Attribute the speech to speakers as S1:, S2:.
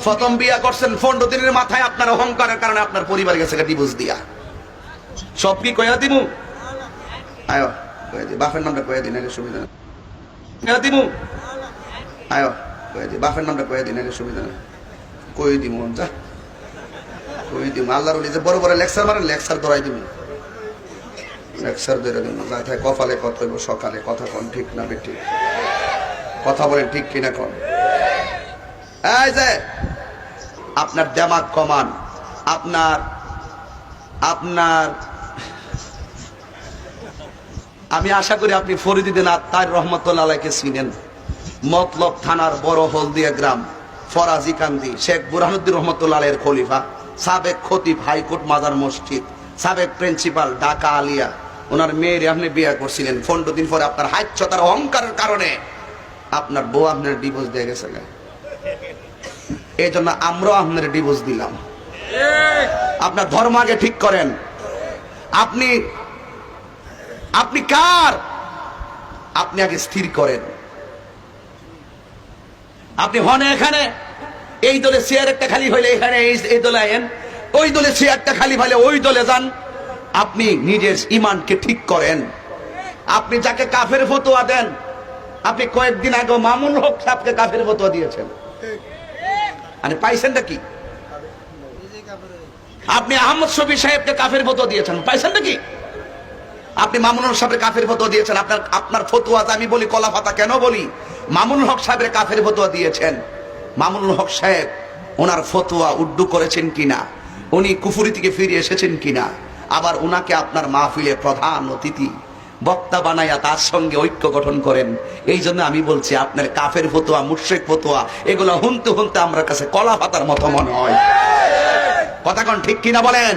S1: প্রথম বিয়া করছেন 15 দিনের মাথায় আপনার অহংকারের কারণে আপনার পরিবার গেছে ডিভোর্স দিয়া। সব কি কয়া দিমু? আয়ো কয়ে দি, বাপের নামটা কয়ে দিন, সুবিধা নেই। কয়ে দিমু? আয়ো কয়ে দি, বাপের নামটা কয়ে দিন, সুবিধা নেই। কয়ে দিমু যা, কয়ে দিমু। আল্লাহর ওলি যে বড় বড় লেকচার মারেন, লেকচার ধরাই দিমু, লেকচার ধরে দিমু। যা থাকে কপালে কত হইব সকালে, কথা কন ঠিক না বেঠিক? কথা বলেন ঠিক কিনা কন? এই যে আপনার দেমাগ কমান, আপনার আমি আশা করি আপনি ফরিদুদ্দিন আত্তার রহমতুল্লাহ আলাইহিকে চিনেন। মতলব থানার বড় হলদিয়া গ্রাম, ফরাজি কান্দি, শেখ বুরহানুদ্দিন রহমতুল্লাহ আলাইহির খলিফা, সাবেক খতিব হাইকোর্ট মাজার মসজিদ, সাবেক প্রিন্সিপাল ঢাকা আলিয়া। ওনার মেয়ের আপনি বিয়ে করছিলেন। 15 দিন পরে আপনার হাইচ্ছতার অহংকারের কারণে আপনার বউ আপনার ডিভোর্স দিয়ে গেছে। এই জন্য আমরাও আপনার ডিভোর্স দিলাম। আপনার ধর্ম আগে ঠিক করেন। আপনি কার? আপনি আগে স্থির করেন। আপনি হন এখানে এই দলে চেয়ার একটা খালি হইলে এখানে এই দলে আইন, ওই দলে চেয়ারটা খালি হইলে ওই দলে যান। আপনি নিজের ইমানকে ঠিক করেন। আপনি যাকে কাফের ফতোয়া দেন, আপনি কয়েকদিন আগে মামুন হক সাহেবকে কাফের ফতোয়া দিয়েছেন, মানে পাইছেনটা কি? আপনি আহমদ শফি সাহেবকে কাফের ফতোয়া দিয়েছেন, পাইছেন নাকি? আপনি মামুন হক সাহেবের কাফের ফতোয়া দিয়েছেন। আপনার ফতোয়া আমি বলি কলা পাতা কেন বলি? মামুন হক সাহেবের কাফের ফতোয়া দিয়েছেন। মামুন হক সাহেব ওনার ফতোয়া উর্দু করেছেন কিনা, উনি কুফরি থেকে ফিরে এসেছেন কিনা, আবার ওনাকে আপনার মাহফিলে প্রধান অতিথি বক্তা বানাইয়া তার সঙ্গে ঐক্য গঠন করেন। এই জন্য আমি বলছি আপনার কাফের ফতোয়া, মুশরিক ফতোয়া এগুলো হুনতে হুনতে আমার কাছে কলা পাতার মতো মনে হয়। কথা কোন ঠিক কিনা বলেন?